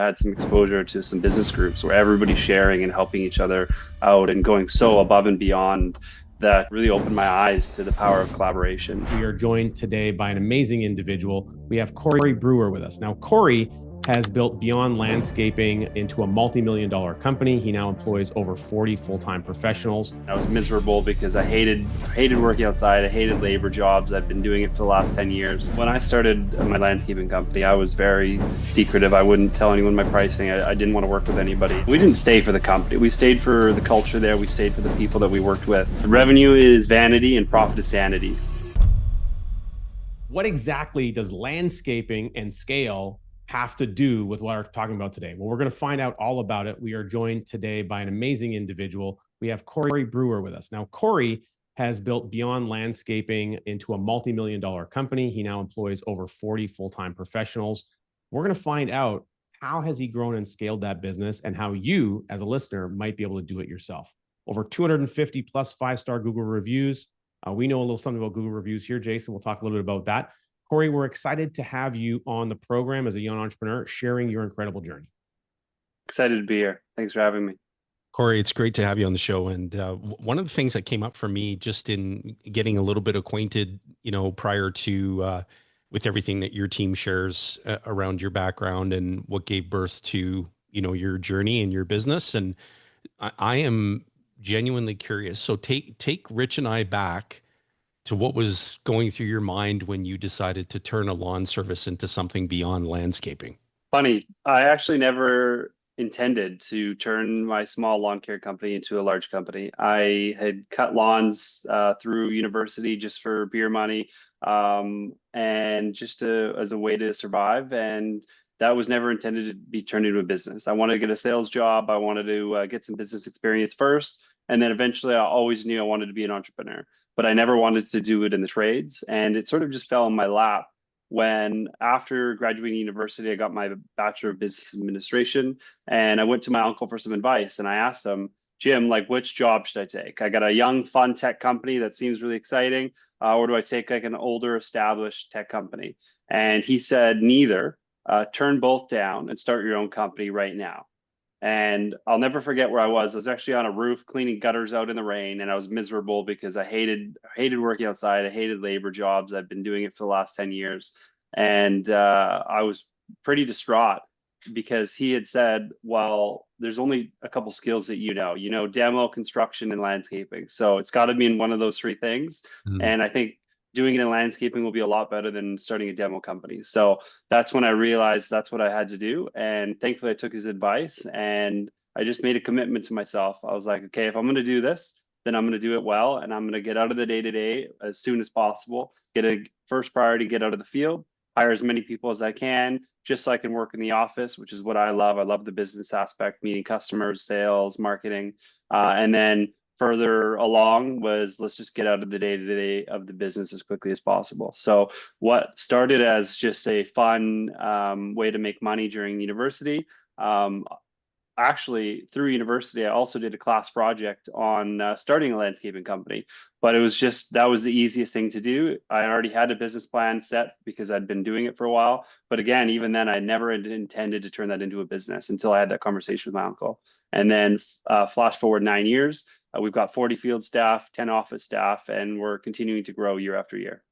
I had some exposure to some business groups where everybody's sharing and helping each other out and going so above and beyond that really opened my eyes to the power of collaboration. We are joined today by an amazing individual. We have Cory Brewer with us. Now, Cory has built Beyond Landscaping into a multi-million-dollar company. He now employs over 40 full-time professionals. I was miserable because I hated working outside. I hated labor jobs. I've been doing it for the last 10 years. When I started my landscaping company, I was very secretive. I wouldn't tell anyone my pricing. I didn't want to work with anybody. We didn't stay for the company. We stayed for the culture there. We stayed for the people that we worked with. Revenue is vanity and profit is sanity. What exactly does landscaping and scale have to do with what we're talking about today? Well, we're going to find out all about it. We are joined today by an amazing individual. We have Cory Brewer with us. Now, Cory has built Beyond Landscaping into a multi-million-dollar company. He now employs over 40 full-time professionals. We're going to find out how has he grown and scaled that business and how you, as a listener, might be able to do it yourself. Over 250 plus five-star Google reviews. We know a little something about Google reviews here, Jason. We'll talk a little bit about that. Cory, we're excited to have you on the program as a young entrepreneur, sharing your incredible journey. Excited to be here. Thanks for having me. Cory, it's great to have you on the show. And one of the things that came up for me just in getting a little bit acquainted, prior to with everything that your team shares around your background and what gave birth to, your journey and your business. And I am genuinely curious. So take Rich and I back to what was going through your mind when you decided to turn a lawn service into something beyond landscaping. Funny, I actually never intended to turn my small lawn care company into a large company. I had cut lawns through university just for beer money and just as a way to survive. And that was never intended to be turned into a business. I wanted to get a sales job. I wanted to get some business experience first. And then eventually I always knew I wanted to be an entrepreneur, but I never wanted to do it in the trades. And it sort of just fell in my lap when after graduating university, I got my Bachelor of Business Administration and I went to my uncle for some advice. And I asked him, Jim, like, which job should I take? I got a young, fun tech company that seems really exciting. Or do I take like an older, established tech company? And he said, neither. Turn both down and start your own company right now. And I'll never forget where I was. I was actually on a roof cleaning gutters out in the rain, and I was miserable because I hated working outside. I hated labor jobs. I've been doing it for the last 10 years. And I was pretty distraught because he had said, well, there's only a couple skills that demo, construction, and landscaping. So it's got to be in one of those three things. And I think doing it in landscaping will be a lot better than starting a demo company. So that's when I realized that's what I had to do. And thankfully I took his advice and I just made a commitment to myself. I was like, okay, if I'm going to do this, then I'm going to do it well. And I'm going to get out of the day-to-day as soon as possible, get a first priority, get out of the field, hire as many people as I can, just so I can work in the office, which is what I love. I love the business aspect, meeting customers, sales, marketing. And then further along was let's just get out of the day-to-day of the business as quickly as possible. So what started as just a fun way to make money during university, actually through university, I also did a class project on starting a landscaping company, but it was that was the easiest thing to do. I already had a business plan set because I'd been doing it for a while. But again, even then, I never intended to turn that into a business until I had that conversation with my uncle. And then flash forward 9 years, we've got 40 field staff, 10 office staff, and we're continuing to grow year after year.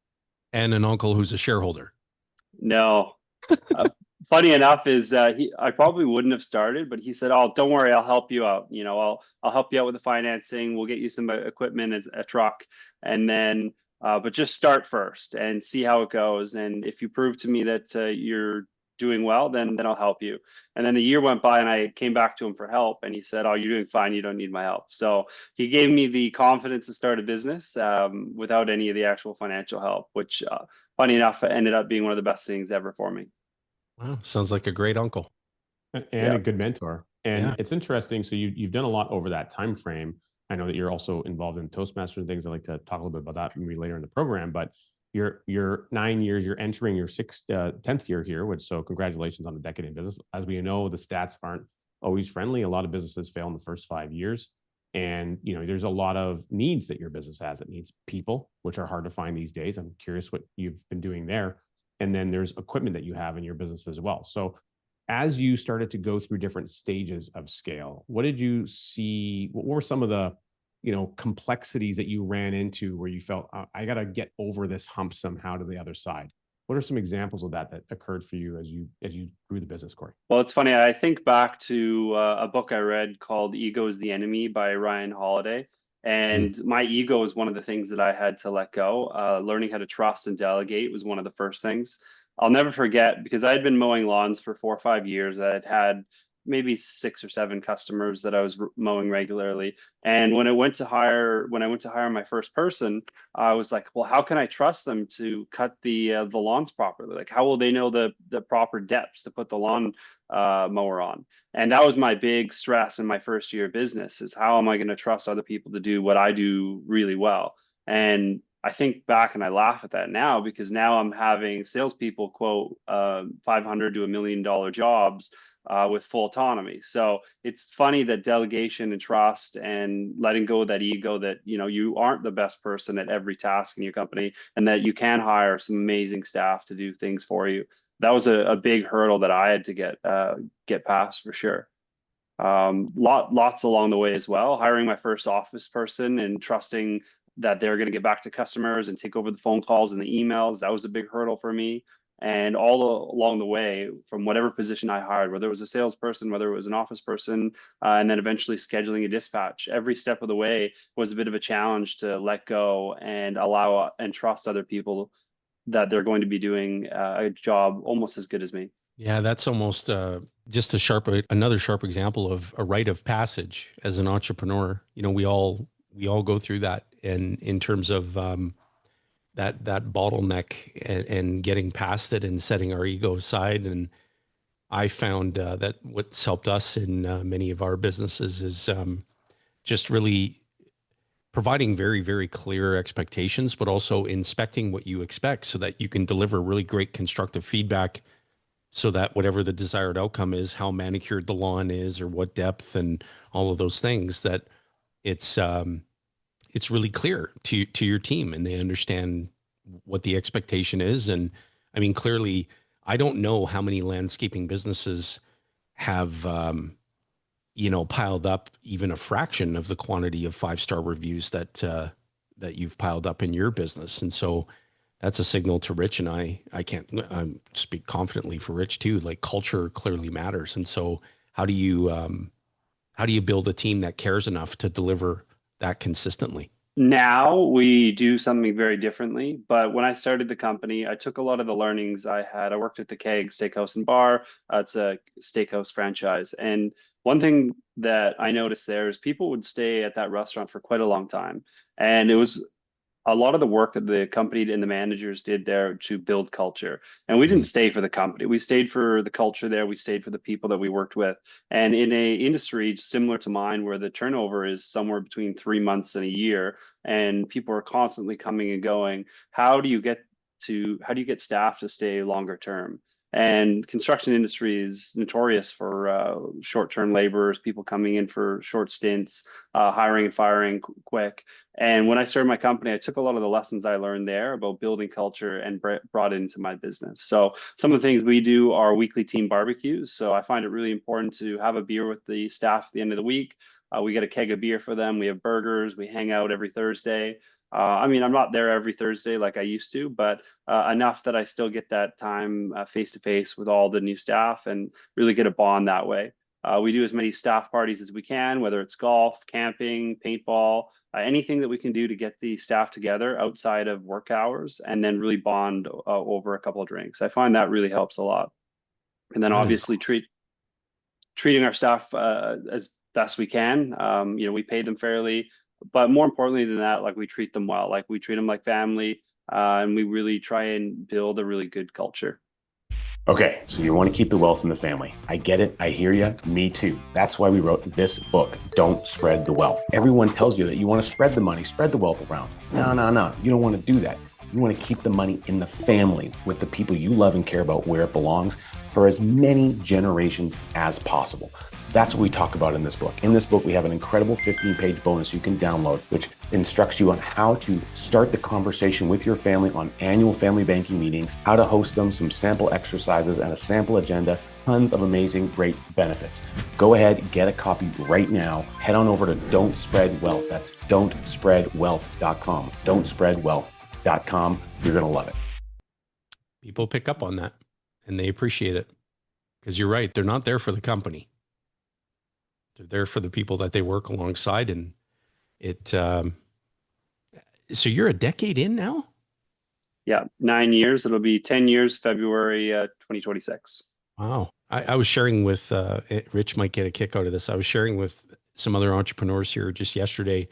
And an uncle who's a shareholder. No. Funny enough is I probably wouldn't have started, but he said, "Oh, don't worry, I'll help you out. I'll help you out with the financing. We'll get you some equipment, a truck, and then but just start first and see how it goes. And if you prove to me that you're doing well, then I'll help you." And then the year went by and I came back to him for help and he said, "Oh, you're doing fine. You don't need my help." So he gave me the confidence to start a business without any of the actual financial help, which funny enough, ended up being one of the best things ever for me. Wow, sounds like a great uncle. And a good mentor. And Yeah. it's interesting. So you've done a lot over that time frame. I know that you're also involved in Toastmasters and things. I'd like to talk a little bit about that maybe later in the program, but you're 9 years, you're entering your 10th year here, so congratulations on the decade in business. As we know, the stats aren't always friendly. A lot of businesses fail in the first 5 years. And, there's a lot of needs that your business has. It needs people, which are hard to find these days. I'm curious what you've been doing there. And then there's equipment that you have in your business as well. So as you started to go through different stages of scale, what did you see? What were some of the, complexities that you ran into where you felt, I got to get over this hump somehow to the other side? What are some examples of that occurred for you as you grew the business, Cory? Well, it's funny. I think back to a book I read called Ego is the Enemy by Ryan Holiday. And my ego is one of the things that I had to let go. Learning how to trust and delegate was one of the first things. I'll never forget, because I had been mowing lawns for 4 or 5 years. I had maybe 6 or 7 customers that I was mowing regularly. And when I went to hire my first person, I was like, well, how can I trust them to cut the lawns properly? Like, how will they know the proper depths to put the lawn mower on? And that was my big stress in my first year of business, is how am I going to trust other people to do what I do really well? And I think back and I laugh at that now, because now I'm having salespeople quote $500 to $1 million jobs with full autonomy. So it's funny that delegation and trust and letting go of that ego, that you aren't the best person at every task in your company, and that you can hire some amazing staff to do things for you. That was a big hurdle that I had to get past, for sure. Lots along the way as well. Hiring my first office person and trusting that they're going to get back to customers and take over the phone calls and the emails. That was a big hurdle for me. And all along the way, from whatever position I hired, whether it was a salesperson, whether it was an office person, and then eventually scheduling a dispatch, every step of the way was a bit of a challenge to let go and allow and trust other people that they're going to be doing a job almost as good as me. Yeah, that's almost just another sharp example of a rite of passage as an entrepreneur. We all go through that, and in terms of that bottleneck and getting past it and setting our ego aside. And I found that what's helped us in many of our businesses is just really providing very, very clear expectations, but also inspecting what you expect so that you can deliver really great constructive feedback, so that whatever the desired outcome is, how manicured the lawn is or what depth and all of those things, that it's really clear to your team and they understand what the expectation is. And I mean, clearly, I don't know how many landscaping businesses have, piled up even a fraction of the quantity of 5-star reviews that you've piled up in your business. And so that's a signal to Rich, and I can't speak confidently for Rich too. Like, culture clearly matters. And so how do you build a team that cares enough to deliver that consistently? Now we do something very differently, but when I started the company, I took a lot of the learnings I had. I worked at the Keg Steakhouse and Bar. It's a steakhouse franchise. And one thing that I noticed there is people would stay at that restaurant for quite a long time. And it was a lot of the work that the company and the managers did there to build culture. And we didn't stay for the company. We stayed for the culture there. We stayed for the people that we worked with. And in a industry similar to mine, where the turnover is somewhere between 3 months and a year, and people are constantly coming and going, how do you get staff to stay longer term? And construction industry is notorious for short-term laborers, people coming in for short stints, hiring and firing quick. And when I started my company, I took a lot of the lessons I learned there about building culture and brought it into my business. So some of the things we do are weekly team barbecues. So I find it really important to have a beer with the staff at the end of the week. We get a keg of beer for them. We have burgers. We hang out every Thursday. I'm not there every Thursday like I used to, but enough that I still get that time face to face with all the new staff and really get a bond that way. We do as many staff parties as we can, whether it's golf, camping, paintball, anything that we can do to get the staff together outside of work hours and then really bond over a couple of drinks. I find that really helps a lot. And then obviously treating our staff as best we can. We pay them fairly. But more importantly than that, like, we treat them well, like we treat them like family, and we really try and build a really good culture. Okay, so you want to keep the wealth in the family. I get it. I hear you. Me too. That's why we wrote this book, Don't Spread the Wealth. Everyone tells you that you want to spread the money, spread the wealth around. No. You don't want to do that. You want to keep the money in the family with the people you love and care about, where it belongs, for as many generations as possible. That's what we talk about in this book. In this book, we have an incredible 15-page bonus you can download, which instructs you on how to start the conversation with your family on annual family banking meetings, how to host them, some sample exercises, and a sample agenda Tons of amazing, great benefits. Go ahead, get a copy right now. Head on over to Don't Spread Wealth. That's don'tspreadwealth.com. Don'tspreadwealth.com. You're going to love it. People pick up on that and they appreciate it, because you're right. They're not there for the company. They're there for the people that they work alongside. And so you're a decade in now? Yeah, 9 years. It'll be 10 years, February 2026. Wow. I was sharing with, Rich might get a kick out of this. I was sharing with some other entrepreneurs here just yesterday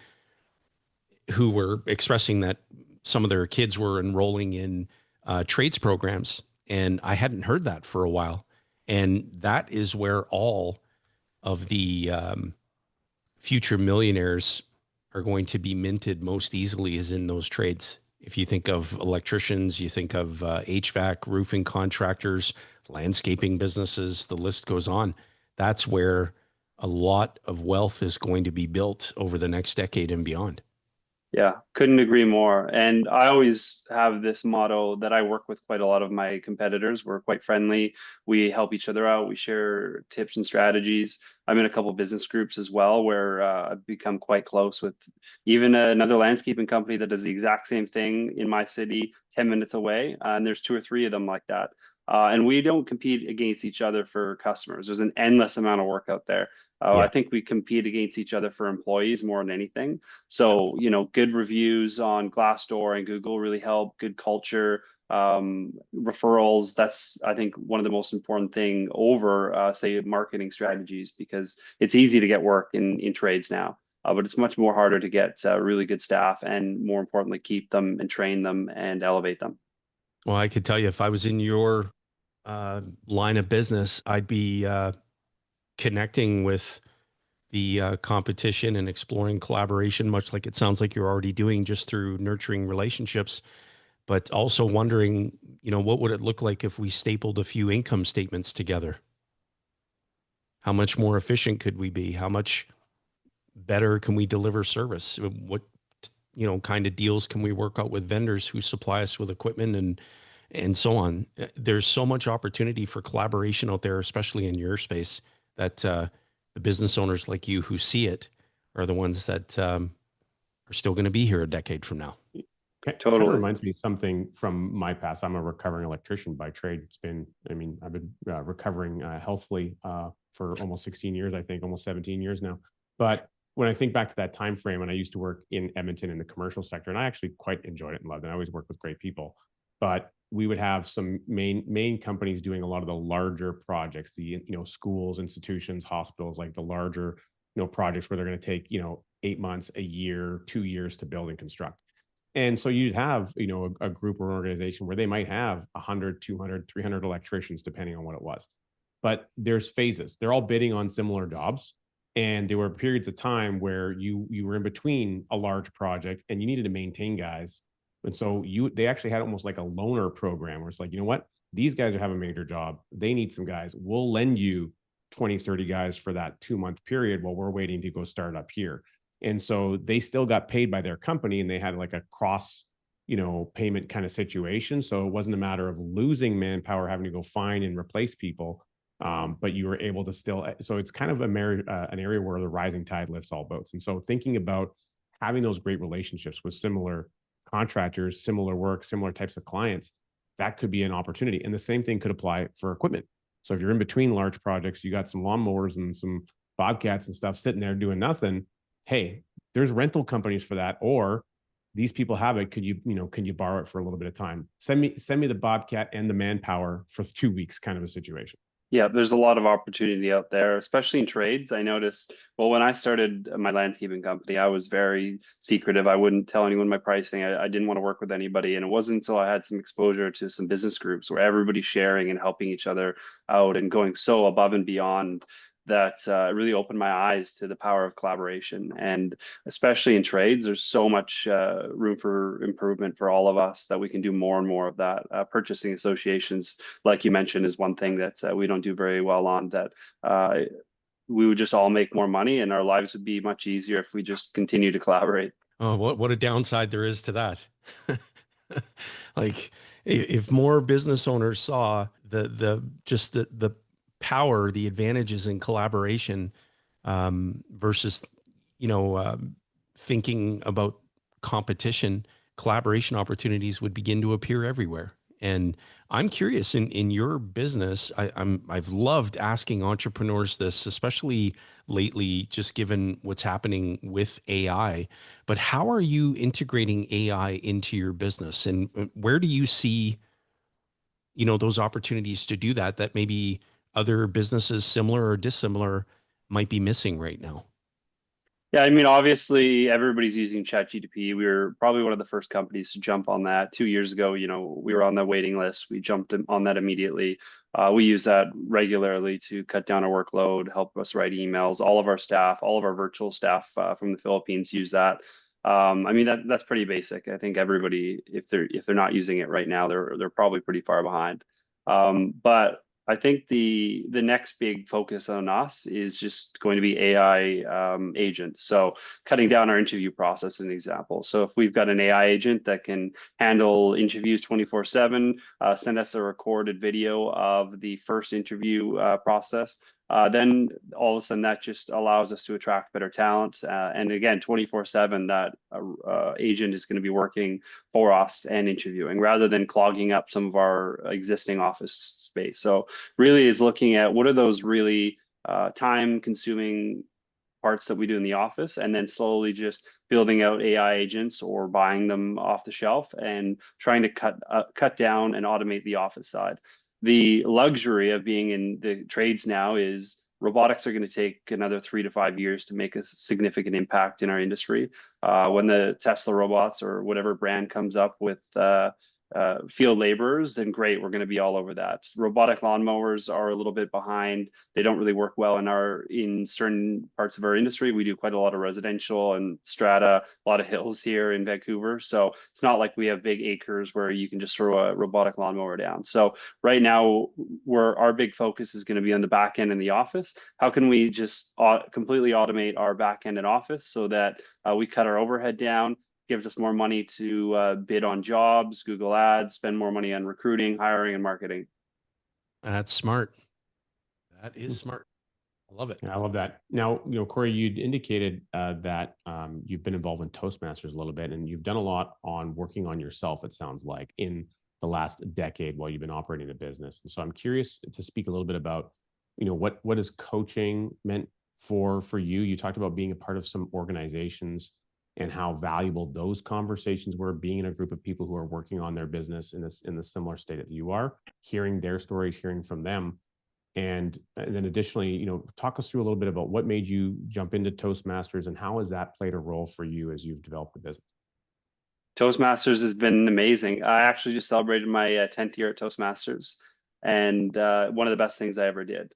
who were expressing that some of their kids were enrolling in trades programs. And I hadn't heard that for a while. And that is where all of the future millionaires are going to be minted most easily, is in those trades. If you think of electricians, you think of HVAC, roofing contractors, landscaping businesses, the list goes on. That's where a lot of wealth is going to be built over the next decade and beyond. Yeah, couldn't agree more. And I always have this motto that I work with quite a lot of my competitors. We're quite friendly. We help each other out. We share tips and strategies. I'm in a couple of business groups as well, where I've become quite close with even another landscaping company that does the exact same thing in my city, 10 minutes away. And there's 2 or 3 of them like that. And we don't compete against each other for customers. There's an endless amount of work out there. I think we compete against each other for employees more than anything. So, good reviews on Glassdoor and Google really help. Good culture, referrals. That's, I think, one of the most important thing over, say, marketing strategies, because it's easy to get work in trades now. But it's much more harder to get really good staff, and more importantly, keep them and train them and elevate them. Well, I could tell you, if I was in your line of business, I'd be connecting with the competition and exploring collaboration, much like it sounds like you're already doing, just through nurturing relationships, but also wondering, what would it look like if we stapled a few income statements together? How much more efficient could we be? How much better can we deliver service? What, kind of deals can we work out with vendors who supply us with equipment and so on? There's so much opportunity for collaboration out there, especially in your space, that the business owners like you who see it are the ones that are still going to be here a decade from now. Totally. Kind of reminds me of something from my past. I'm a recovering electrician by trade. I've been recovering healthfully for almost 16 years, I think, almost 17 years now. But when I think back to that time frame, when I used to work in Edmonton in the commercial sector, and I actually quite enjoyed it and loved it. I always worked with great people, but we would have some main companies doing a lot of the larger projects, the schools, institutions, hospitals, like the larger projects where they're going to take 8 months, a year, 2 years to build and construct. And so you'd have a group or organization where they might have 100, 200, 300 electricians, depending on what it was. But there's phases. They're all bidding on similar jobs. And there were periods of time where you were in between a large project and you needed to maintain guys. And so they actually had almost like a loaner program where it's like, you know what, these guys are having a major job. They need some guys. We'll lend you 20, 30 guys for that 2-month period while we're waiting to go start up here. And so they still got paid by their company, and they had like a cross, payment kind of situation. So it wasn't a matter of losing manpower, having to go find and replace people. But you were able to still, so it's kind of an area where the rising tide lifts all boats. And so thinking about having those great relationships with similar contractors, similar work, similar types of clients, that could be an opportunity. And the same thing could apply for equipment. So if you're in between large projects, you got some lawnmowers and some bobcats and stuff sitting there doing nothing. Hey, there's rental companies for that. Or these people have it. Can you borrow it for a little bit of time? Send me the bobcat and the manpower for 2 weeks, kind of a situation. Yeah, there's a lot of opportunity out there, especially in trades. I noticed, well, when I started my landscaping company, I was very secretive. I wouldn't tell anyone my pricing. I didn't want to work with anybody. And it wasn't until I had some exposure to some business groups where everybody's sharing and helping each other out and going so above and beyond that really opened my eyes to the power of collaboration. And especially in trades, there's so much room for improvement for all of us that we can do more and more of that. Purchasing associations, like you mentioned, is one thing that we don't do very well on, that we would just all make more money and our lives would be much easier if we just continue to collaborate. Oh, what a downside there is to that. Like if more business owners saw the power, the advantages in collaboration, versus, thinking about competition, collaboration opportunities would begin to appear everywhere. And I'm curious, in your business, I've loved asking entrepreneurs this, especially lately, just given what's happening with AI. But how are you integrating AI into your business, and where do you see, those opportunities to do that, that maybe other businesses similar or dissimilar might be missing right now? Yeah, I mean, obviously everybody's using ChatGPT. We were probably one of the first companies to jump on that 2 years ago. We were on the waiting list. We jumped on that immediately. We use that regularly to cut down our workload, help us write emails. All of our staff, all of our virtual staff from the Philippines use that. I mean, that's pretty basic. I think everybody, if they're not using it right now, they're probably pretty far behind. But I think the next big focus on us is just going to be AI agents. So cutting down our interview process, an example. So if we've got an AI agent that can handle interviews 24/7, send us a recorded video of the first interview process, then all of a sudden that just allows us to attract better talent. And again, 24/7, that agent is going to be working for us and interviewing rather than clogging up some of our existing office space. So really is looking at what are those really time consuming parts that we do in the office, and then slowly just building out AI agents or buying them off the shelf and trying to cut down and automate the office side. The luxury of being in the trades now is robotics are going to take another 3 to 5 years to make a significant impact in our industry. When the Tesla robots or whatever brand comes up with field laborers, then great, we're going to be all over that. Robotic lawnmowers are a little bit behind. They don't really work well in certain parts of our industry. We do quite a lot of residential and strata, a lot of hills here in Vancouver. So it's not like we have big acres where you can just throw a robotic lawnmower down. So right now, our big focus is going to be on the back end in the office. How can we just completely automate our back end in office so that we cut our overhead down, gives us more money to bid on jobs, Google Ads, spend more money on recruiting, hiring, and marketing. That's smart. That is smart. I love it. Yeah, I love that. Now, Cory, you'd indicated that you've been involved in Toastmasters a little bit, and you've done a lot on working on yourself, it sounds like, in the last decade while you've been operating the business. And so I'm curious to speak a little bit about, what is coaching meant for you? You talked about being a part of some organizations and how valuable those conversations were, being in a group of people who are working on their business in the similar state that you are, hearing their stories, hearing from them. And then additionally, talk us through a little bit about what made you jump into Toastmasters and how has that played a role for you as you've developed the business? Toastmasters has been amazing. I actually just celebrated my 10th year at Toastmasters, and one of the best things I ever did.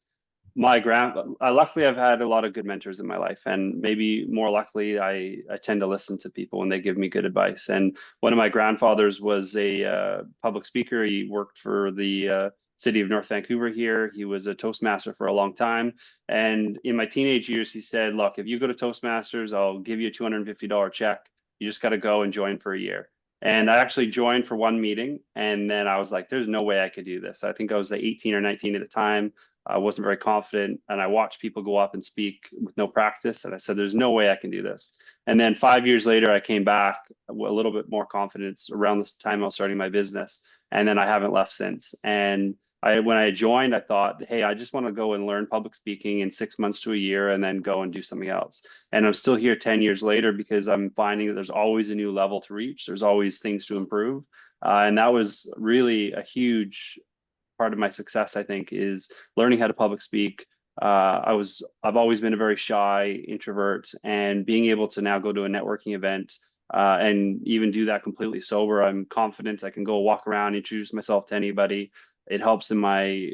Luckily, I've had a lot of good mentors in my life, and maybe more luckily, I tend to listen to people when they give me good advice. And one of my grandfathers was a public speaker. He worked for the city of North Vancouver here. He was a Toastmaster for a long time. And in my teenage years, he said, look, if you go to Toastmasters, I'll give you a $250 check. You just got to go and join for a year. And I actually joined for one meeting. And then I was like, there's no way I could do this. I think I was 18 or 19 at the time. I wasn't very confident, and I watched people go up and speak with no practice. And I said, there's no way I can do this. And then 5 years later, I came back with a little bit more confidence around this time I was starting my business. And then I haven't left since. And when I joined, I thought, hey, I just want to go and learn public speaking in 6 months to a year and then go and do something else. And I'm still here 10 years later because I'm finding that there's always a new level to reach. There's always things to improve. And that was really a huge part of my success, I think, is learning how to public speak. I've always been a very shy introvert, and being able to now go to a networking event and even do that completely sober, I'm confident I can go walk around, introduce myself to anybody. It helps in my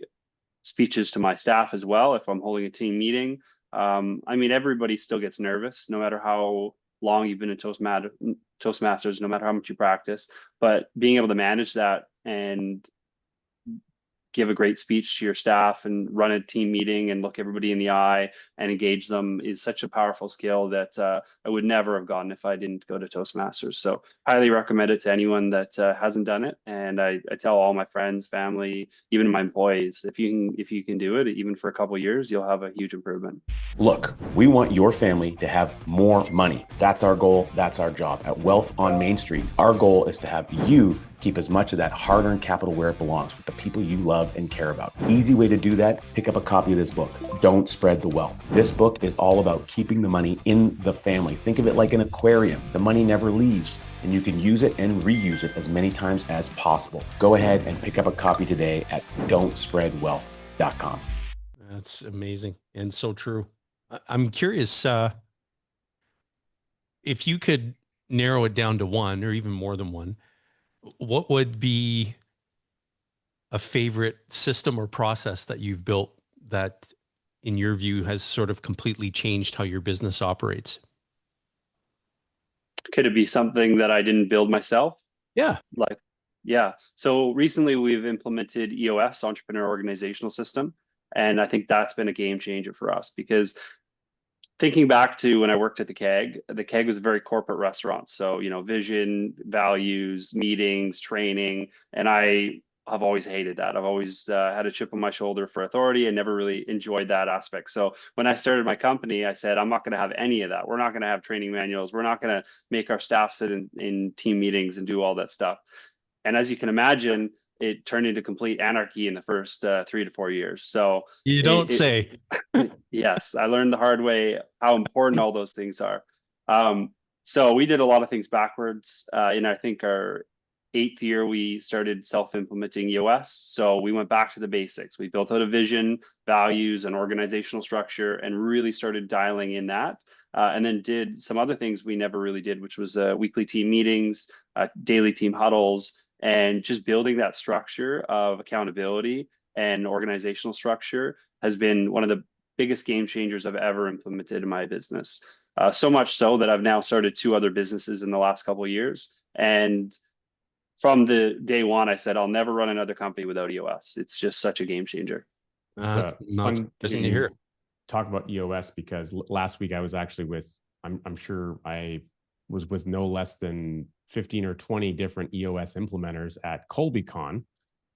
speeches to my staff as well. If I'm holding a team meeting, I mean, everybody still gets nervous, no matter how long you've been in Toastmasters, no matter how much you practice, but being able to manage that and give a great speech to your staff and run a team meeting and look everybody in the eye and engage them is such a powerful skill that I would never have gotten if I didn't go to Toastmasters. So highly recommend it to anyone that hasn't done it. And I tell all my friends, family, even my employees, if you can do it, even for a couple of years, you'll have a huge improvement. Look, we want your family to have more money. That's our goal. That's our job. At Wealth on Main Street, our goal is to have you keep as much of that hard-earned capital where it belongs, with the people you love and care about. Easy way to do that, pick up a copy of this book, Don't Spread the Wealth. This book is all about keeping the money in the family. Think of it like an aquarium. The money never leaves, and you can use it and reuse it as many times as possible. Go ahead and pick up a copy today at don'tspreadwealth.com. That's amazing and so true. I'm curious, if you could narrow it down to one or even more than one, what would be a favorite system or process that you've built that, in your view, has sort of completely changed how your business operates? Could it be something that I didn't build myself? Yeah. Yeah. So recently we've implemented EOS, Entrepreneur Organizational System. And I think that's been a game changer for us, because thinking back to when I worked at the Keg was a very corporate restaurant. So, vision, values, meetings, training, and I have always hated that. I've always had a chip on my shoulder for authority and never really enjoyed that aspect. So when I started my company, I said, I'm not going to have any of that. We're not going to have training manuals. We're not going to make our staff sit in team meetings and do all that stuff. And as you can imagine, it turned into complete anarchy in the first 3 to 4 years. So you don't say. Yes, I learned the hard way how important all those things are. So we did a lot of things backwards. In I think our 8th year, we started self-implementing EOS. So we went back to the basics. We built out a vision, values, and organizational structure, and really started dialing in that. And then did some other things we never really did, which was weekly team meetings, daily team huddles, and just building that structure of accountability and organizational structure has been one of the biggest game changers I've ever implemented in my business. So much so that I've now started 2 other businesses in the last couple of years. And from the day one, I said, I'll never run another company without EOS. It's just such a game changer. It's Not fun surprising to hear. talk about EOS, because last week I was actually with, I'm sure I was with no less than 15 or 20 different EOS implementers at ColbyCon.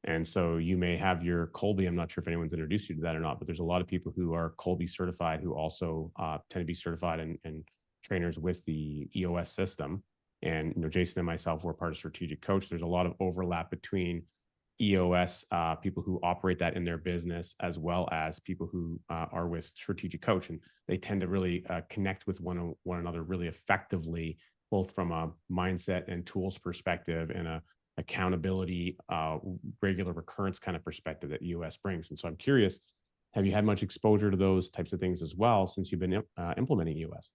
And so you may have your Colby, I'm not sure if anyone's introduced you to that or not, but there's a lot of people who are Colby certified who also tend to be certified and trainers with the EOS system. And Jason and myself, we're part of Strategic Coach. There's a lot of overlap between EOS people who operate that in their business, as well as people who are with Strategic Coach, and they tend to really connect with one another really effectively, both from a mindset and tools perspective and a accountability, regular recurrence kind of perspective that EOS brings. And so I'm curious, have you had much exposure to those types of things as well since you've been implementing EOS?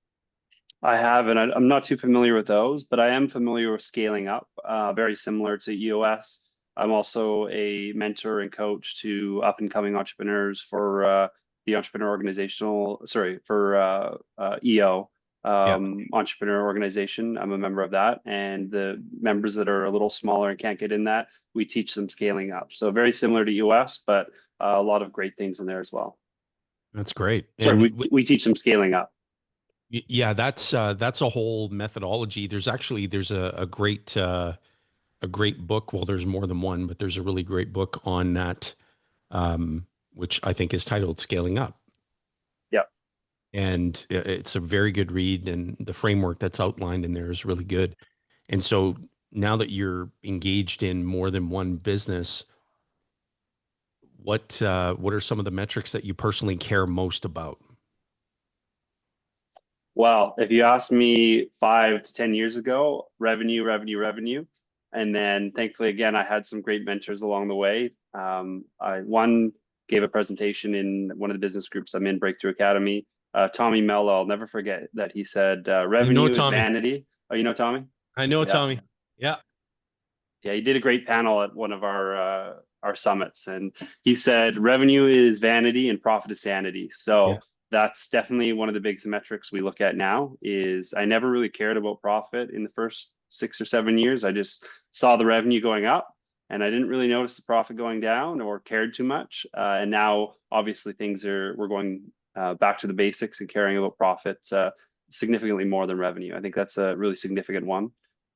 I have, and I'm not too familiar with those, but I am familiar with scaling up, very similar to EOS. I'm also a mentor and coach to up and coming entrepreneurs for the Entrepreneur Organizational, for EO, Entrepreneur Organization. I'm a member of that. And the members that are a little smaller and can't get in that, we teach them scaling up. So very similar to EOS, but a lot of great things in there as well. That's great. Sorry, we teach them scaling up. Yeah, that's a whole methodology. There's a great book. Well, there's more than one, but there's a really great book on that, which I think is titled Scaling Up. Yeah. And it's a very good read, and the framework that's outlined in there is really good. And so now that you're engaged in more than one business, what are some of the metrics that you personally care most about? Well, if you asked me 5 to 10 years ago, revenue. And then thankfully, again, I had some great mentors along the way. One gave a presentation in one of the business groups I'm in, Breakthrough Academy. Tommy Mello, I'll never forget that he said, revenue is vanity. Oh, you know Tommy? I know, Yeah. Tommy. Yeah. Yeah, he did a great panel at one of our summits, and he said revenue is vanity and profit is sanity. So that's definitely one of the biggest metrics we look at now. Is I never really cared about profit in the first 6 or 7 years. I just saw the revenue going up, and I didn't really notice the profit going down or cared too much. And now, obviously, we're going back to the basics and caring about profit significantly more than revenue. I think that's a really significant one.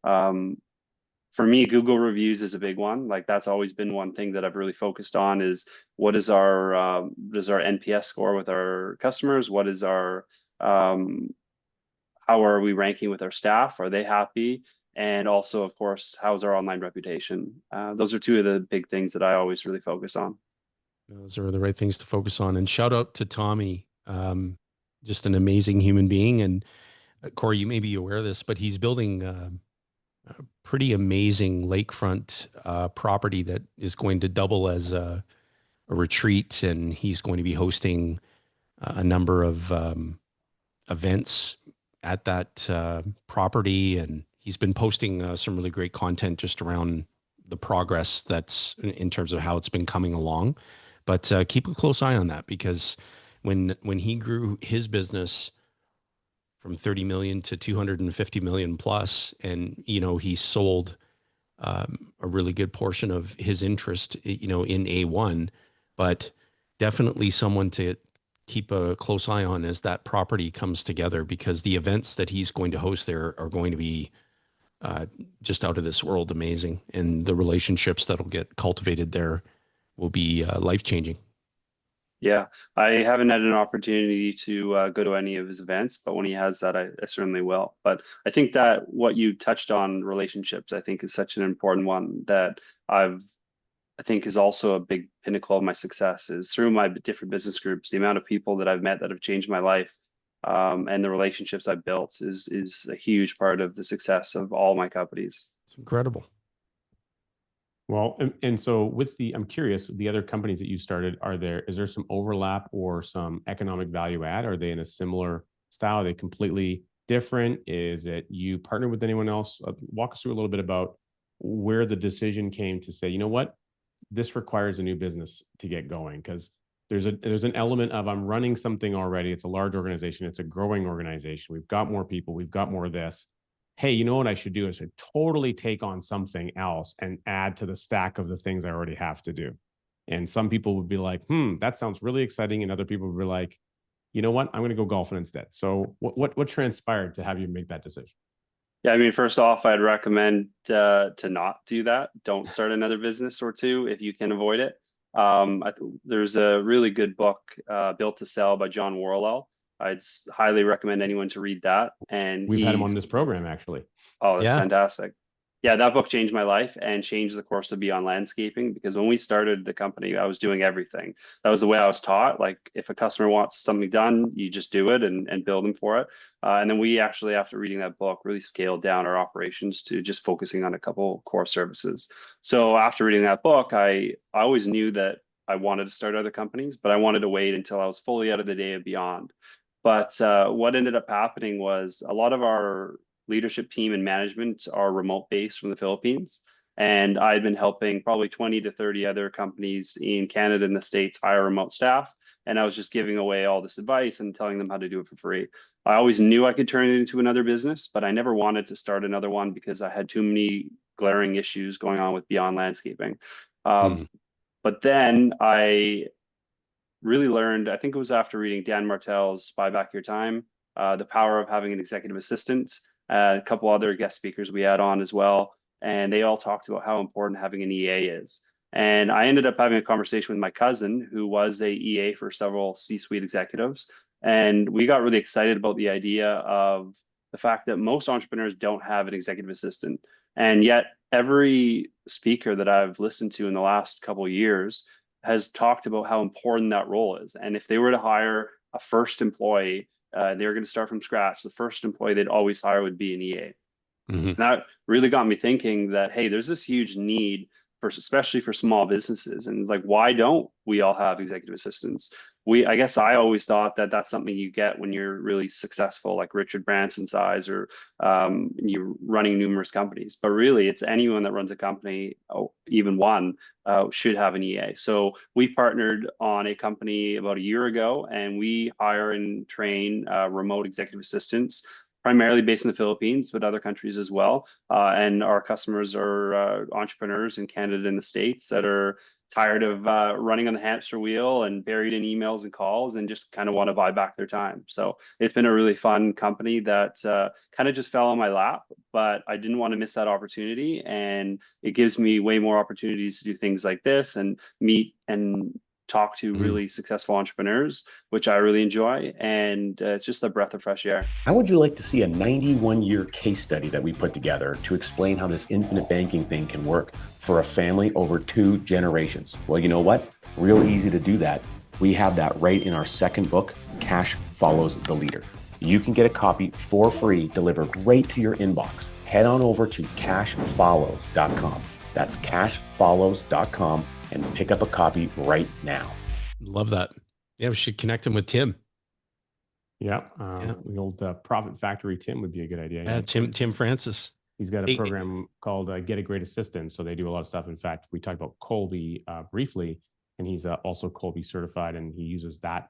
For me, Google reviews is a big one. Like that's always been one thing that I've really focused on is what is our NPS score with our customers? What is our how are we ranking with our staff? Are they happy? And also, of course, how's our online reputation? Those are two of the big things that I always really focus on. Those are the right things to focus on. And shout out to Tommy, just an amazing human being. And Cory, you may be aware of this, but he's building a pretty amazing lakefront property that is going to double as a retreat. And he's going to be hosting a number of events at that property. And he's been posting some really great content just around the progress that's in terms of how it's been coming along. But keep a close eye on that, because when he grew his business from 30 million to 250 million plus, and he sold a really good portion of his interest in A1, but definitely someone to keep a close eye on as that property comes together, because the events that he's going to host there are going to be just out of this world amazing, and the relationships that'll get cultivated there will be life-changing. Yeah, I haven't had an opportunity to go to any of his events, but when he has that, I certainly will. But I think that what you touched on, relationships, I think is such an important one that I think is also a big pinnacle of my success is through my different business groups, the amount of people that I've met that have changed my life, and the relationships I've built is a huge part of the success of all my companies. It's incredible. Well, and so I'm curious, the other companies that you started, is there some overlap or some economic value add? Are they in a similar style? Are they completely different? Is it you partner with anyone else? Walk us through a little bit about where the decision came to say, you know what, this requires a new business to get going, because there's an element of I'm running something already. It's a large organization. It's a growing organization. We've got more people. We've got more of this. Hey, you know what I should do? I should totally take on something else and add to the stack of the things I already have to do. And some people would be like, that sounds really exciting. And other people would be like, you know what? I'm going to go golfing instead. So what transpired to have you make that decision? Yeah, I mean, first off, I'd recommend to not do that. Don't start another business or two if you can avoid it. There's a really good book, Built to Sell by John Worrell. I'd highly recommend anyone to read that. And we've had him on this program, actually. Oh, that's fantastic. Yeah, that book changed my life and changed the course of Beyond Landscaping, because when we started the company, I was doing everything. That was the way I was taught. Like if a customer wants something done, you just do it and build them for it. And then we actually, after reading that book, really scaled down our operations to just focusing on a couple core services. So after reading that book, I always knew that I wanted to start other companies, but I wanted to wait until I was fully out of the day of Beyond. But what ended up happening was a lot of our leadership team and management are remote based from the Philippines. And I'd been helping probably 20 to 30 other companies in Canada and the States hire remote staff. And I was just giving away all this advice and telling them how to do it for free. I always knew I could turn it into another business, but I never wanted to start another one because I had too many glaring issues going on with Beyond Landscaping. But then I really learned, I think it was after reading Dan Martell's Buy Back Your Time, the power of having an executive assistant. A couple other guest speakers we had on as well, and they all talked about how important having an EA is. And I ended up having a conversation with my cousin, who was a EA for several C-suite executives, and we got really excited about the idea of the fact that most entrepreneurs don't have an executive assistant, and yet every speaker that I've listened to in the last couple of years has talked about how important that role is. And if they were to hire a first employee, they were going to start from scratch. The first employee they'd always hire would be an EA. And that really got me thinking that, hey, there's this huge need for, especially for small businesses. And it's like, why don't we all have executive assistants? I guess I always thought that that's something you get when you're really successful, like Richard Branson size, or you're running numerous companies. But really, it's anyone that runs a company, even one, should have an EA. So we partnered on a company about a year ago, and we hire and train remote executive assistants primarily based in the Philippines, but other countries as well. And our customers are entrepreneurs in Canada and the States that are tired of running on the hamster wheel and buried in emails and calls and just kind of want to buy back their time. So it's been a really fun company that kind of just fell on my lap, but I didn't want to miss that opportunity. And it gives me way more opportunities to do things like this and meet and talk to really successful entrepreneurs, which I really enjoy. And it's just a breath of fresh air. How would you like to see a 91-year case study that we put together to explain how this infinite banking thing can work for a family over 2 generations? Well, you know what? Real easy to do that. We have that right in our second book, Cash Follows the Leader. You can get a copy for free delivered right to your inbox. Head on over to cashfollows.com. That's cashfollows.com and pick up a copy right now. Love that. Yeah, we should connect him with Tim. Yeah. The old Profit Factory Tim would be a good idea. Yeah, Tim Francis. He's got a program called Get a Great Assistant. So they do a lot of stuff. In fact, we talked about Colby briefly, and he's also Colby certified, and he uses that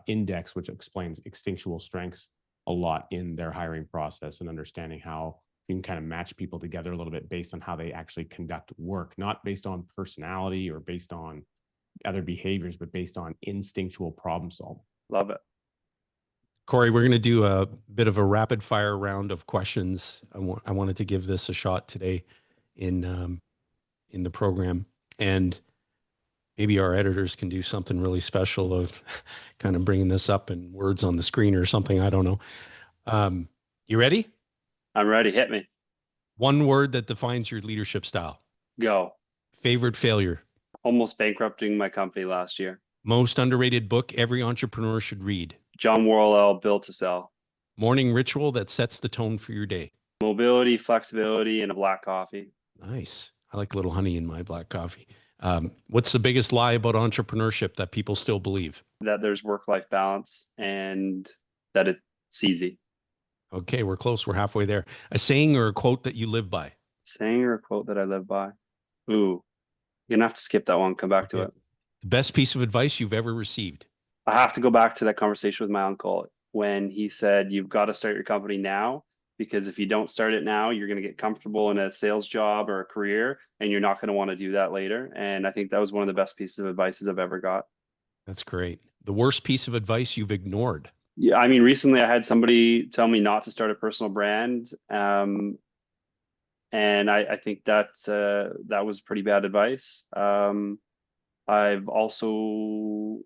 index, which explains instinctual strengths a lot in their hiring process and understanding how you can kind of match people together a little bit based on how they actually conduct work, not based on personality or based on other behaviors, but based on instinctual problem solving. Love it. Cory, we're going to do a bit of a rapid fire round of questions. I wanted to give this a shot today in the program, and maybe our editors can do something really special of kind of bringing this up in words on the screen or something. I don't know. You ready? I'm ready. Hit me. One word that defines your leadership style. Go. Favorite failure. Almost bankrupting my company last year. Most underrated book every entrepreneur should read. John Worrell, Built to Sell. Morning ritual that sets the tone for your day. Mobility, flexibility, and a black coffee. Nice. I like a little honey in my black coffee. What's the biggest lie about entrepreneurship that people still believe? That there's work-life balance and that it's easy. Okay, we're close. We're halfway there. A saying or a quote that you live by. Saying or a quote that I live by. Ooh, you're gonna have to skip that one. Come back to it. The best piece of advice you've ever received. I have to go back to that conversation with my uncle when he said, you've got to start your company now, because if you don't start it now, you're going to get comfortable in a sales job or a career, and you're not going to want to do that later. And I think that was one of the best pieces of advice I've ever got. That's great. The worst piece of advice you've ignored. Yeah, I mean, recently I had somebody tell me not to start a personal brand. And I think that was pretty bad advice. I've also,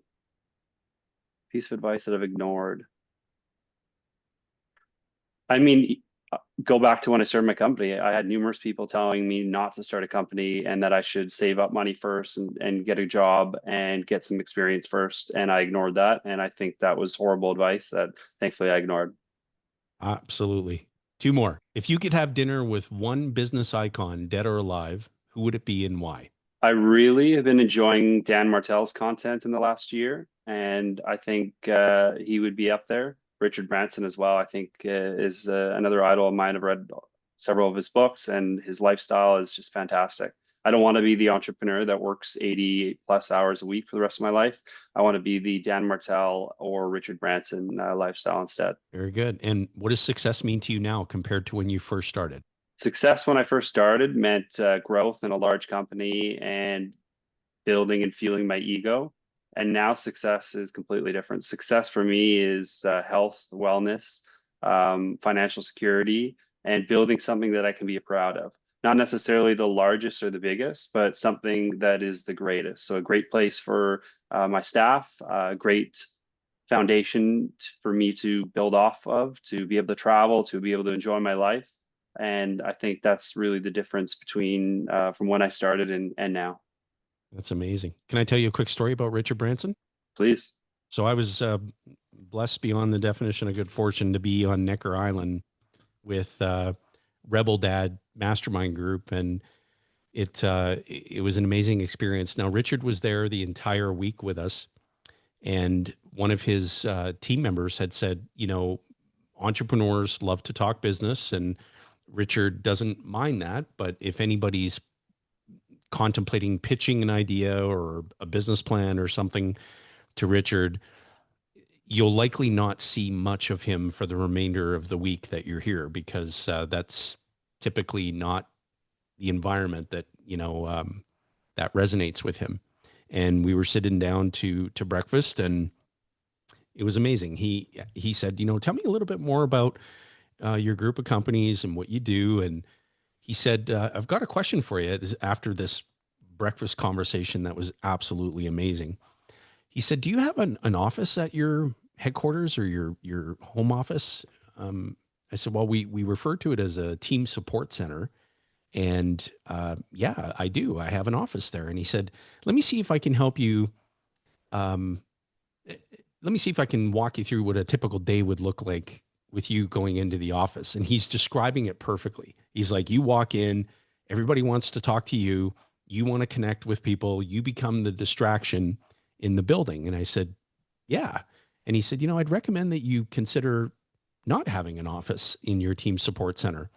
piece of advice that I've ignored. I mean, go back to when I started my company. I had numerous people telling me not to start a company and that I should save up money first and get a job and get some experience first. And I ignored that. And I think that was horrible advice that thankfully I ignored. Absolutely. 2 more. If you could have dinner with one business icon, dead or alive, who would it be and why? I really have been enjoying Dan Martell's content in the last year. And I think he would be up there. Richard Branson as well, I think is another idol of mine. I've read several of his books, and his lifestyle is just fantastic. I don't want to be the entrepreneur that works 80 plus hours a week for the rest of my life. I want to be the Dan Martell or Richard Branson lifestyle instead. Very good. And what does success mean to you now compared to when you first started? Success when I first started meant growth in a large company and building and fueling my ego. And now success is completely different. Success for me is health, wellness, financial security, and building something that I can be proud of. Not necessarily the largest or the biggest, but something that is the greatest. So a great place for my staff, a great foundation for me to build off of, to be able to travel, to be able to enjoy my life. And I think that's really the difference between from when I started and now. That's amazing. Can I tell you a quick story about Richard Branson? Please. So I was blessed beyond the definition of good fortune to be on Necker Island with Rebel Dad Mastermind Group, and it was an amazing experience. Now, Richard was there the entire week with us, and one of his team members had said, you know, entrepreneurs love to talk business, and Richard doesn't mind that, but if anybody's contemplating pitching an idea or a business plan or something to Richard, you'll likely not see much of him for the remainder of the week that you're here, because that's typically not the environment that, that resonates with him. And we were sitting down to breakfast, and it was amazing. He said, tell me a little bit more about your group of companies and what you do. And he said, I've got a question for you after this breakfast conversation that was absolutely amazing. He said, do you have an office at your headquarters or your home office? I said, well, we refer to it as a team support center. And yeah, I do. I have an office there. And he said, let me see if I can help you. Let me see if I can walk you through what a typical day would look like with you going into the office. And he's describing it perfectly. He's like, you walk in, everybody wants to talk to you. You want to connect with people. You become the distraction in the building. And I said, yeah. And he said, I'd recommend that you consider not having an office in your team support center.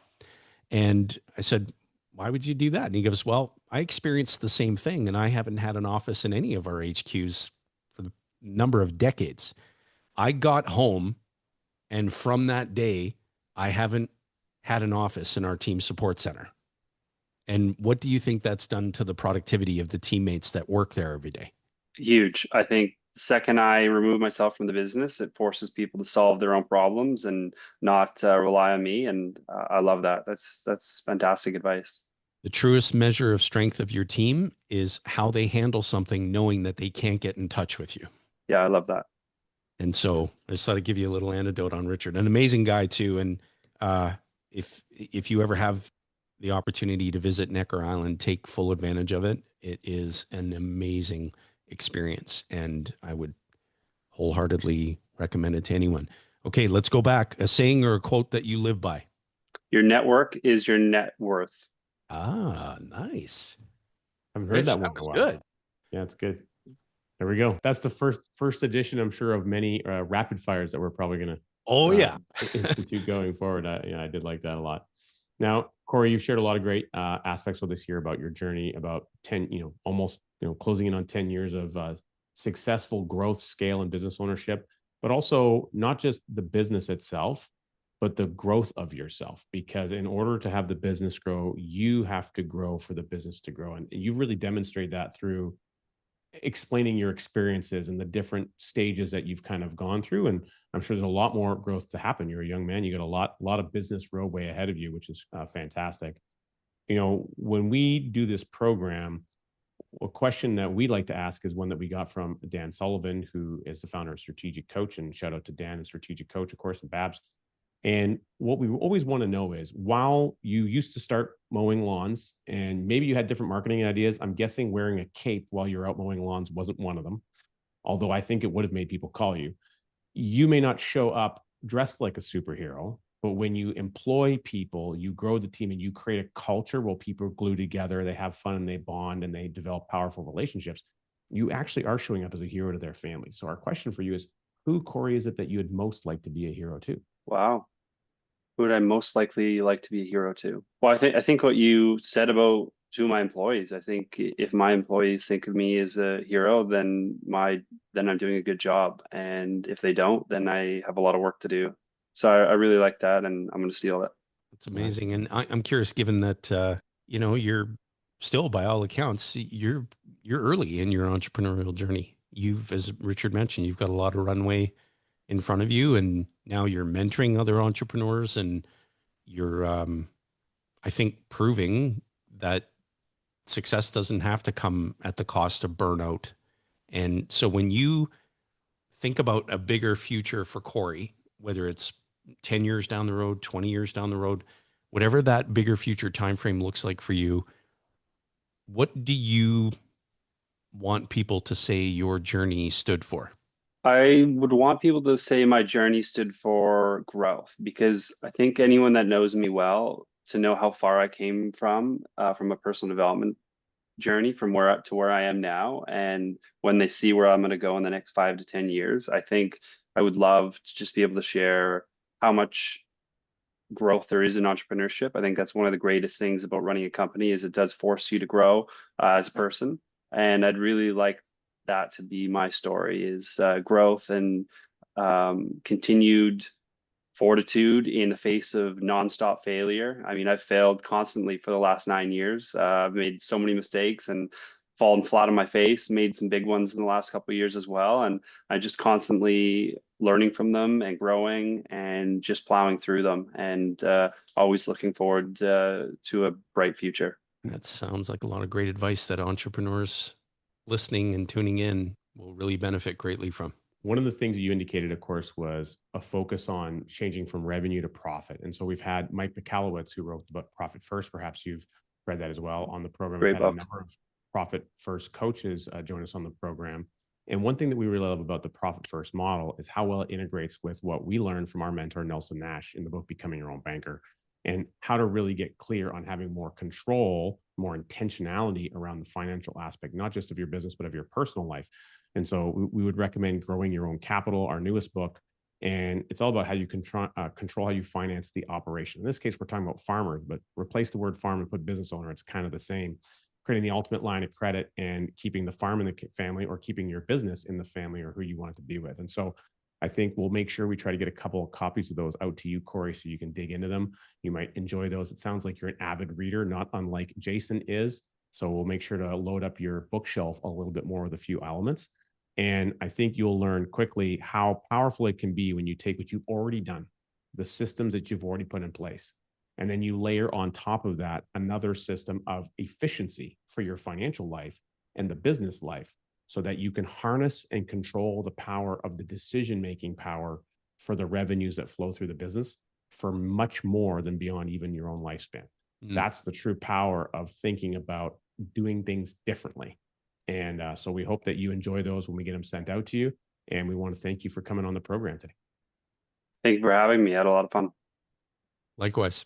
And I said, why would you do that? And he goes, well, I experienced the same thing, and I haven't had an office in any of our HQs for the number of decades. I got home, and from that day, I haven't had an office in our team support center. And what do you think that's done to the productivity of the teammates that work there every day? Huge. I think the second I remove myself from the business, it forces people to solve their own problems and not rely on me. And I love that. That's fantastic advice. The truest measure of strength of your team is how they handle something, knowing that they can't get in touch with you. Yeah, I love that. And so I just thought I'd give you a little anecdote on Richard, an amazing guy too. And if you ever have the opportunity to visit Necker Island, take full advantage of it. It is an amazing experience, and I would wholeheartedly recommend it to anyone. Okay, let's go back. A saying or a quote that you live by. Your network is your net worth. Ah, nice. I've heard that one. That was good. Yeah, it's good. There we go. That's the first edition, I'm sure, of many rapid fires that we're probably going to institute going forward. I did like that a lot. Now, Cory, you've shared a lot of great aspects with us here about your journey, about 10, almost, closing in on 10 years of successful growth, scale, and business ownership, but also not just the business itself, but the growth of yourself. Because in order to have the business grow, you have to grow for the business to grow. And you really demonstrate that through explaining your experiences and the different stages that you've kind of gone through. And I'm sure there's a lot more growth to happen. You're a young man, you got a lot of business roadway ahead of you, which is fantastic. When we do this program, a question that we like to ask is one that we got from Dan Sullivan, who is the founder of Strategic Coach, and shout out to Dan and Strategic Coach, of course, and Babs. And what we always want to know is, while you used to start mowing lawns and maybe you had different marketing ideas, I'm guessing wearing a cape while you're out mowing lawns wasn't one of them. Although I think it would have made people call you. You may not show up dressed like a superhero, but when you employ people, you grow the team and you create a culture where people glue together, they have fun and they bond and they develop powerful relationships. You actually are showing up as a hero to their family. So our question for you is, who, Cory, is it that you would most like to be a hero to? Wow. Who would I most likely like to be a hero to? Well, I think what you said about two of my employees, I think if my employees think of me as a hero, then I'm doing a good job. And if they don't, then I have a lot of work to do. So I really like that, and I'm going to steal it. It's amazing. And I'm curious, given that, you're still, by all accounts, you're early in your entrepreneurial journey. As Richard mentioned, you've got a lot of runway in front of you, and now you're mentoring other entrepreneurs, and you're, I think, proving that success doesn't have to come at the cost of burnout. And so when you think about a bigger future for Cory, whether it's 10 years down the road, 20 years down the road, whatever that bigger future timeframe looks like for you, what do you want people to say your journey stood for? I would want people to say my journey stood for growth, because I think anyone that knows me well, to know how far I came from a personal development journey, from where to where I am now, and when they see where I'm going to go in the next 5 to 10 years, I think I would love to just be able to share how much growth there is in entrepreneurship. I think that's one of the greatest things about running a company, is it does force you to grow as a person, and I'd really like that to be my story, is growth and continued fortitude in the face of nonstop failure. I mean, I've failed constantly for the last 9 years. I've made so many mistakes and fallen flat on my face, made some big ones in the last couple of years as well. And I just constantly learning from them and growing and just plowing through them, and always looking forward to a bright future. That sounds like a lot of great advice that entrepreneurs listening and tuning in will really benefit greatly from. One of the things that you indicated, of course, was a focus on changing from revenue to profit. And so we've had Mike Michalowicz, who wrote the book Profit First. Perhaps you've read that as well on the program. Great We've had book. a number of Profit First coaches join us on the program. And one thing that we really love about the Profit First model is how well it integrates with what we learned from our mentor, Nelson Nash, in the book Becoming Your Own Banker, and how to really get clear on having more control, more intentionality around the financial aspect, not just of your business, but of your personal life. And so we would recommend Growing Your Own Capital, our newest book. And it's all about how you control how you finance the operation. In this case, we're talking about farmers, but replace the word farm and put business owner. It's kind of the same. Creating the ultimate line of credit and keeping the farm in the family, or keeping your business in the family, or who you want it to be with. And so I think we'll make sure we try to get a couple of copies of those out to you, Cory, so you can dig into them. You might enjoy those. It sounds like you're an avid reader, not unlike Jason is. So we'll make sure to load up your bookshelf a little bit more with a few elements. And I think you'll learn quickly how powerful it can be when you take what you've already done, the systems that you've already put in place, and then you layer on top of that another system of efficiency for your financial life and the business life, so that you can harness and control the power of the decision-making power for the revenues that flow through the business for much more than beyond even your own lifespan. That's the true power of thinking about doing things differently. And so we hope that you enjoy those when we get them sent out to you. And we want to thank you for coming on the program today. Thank you for having me. I had a lot of fun. Likewise.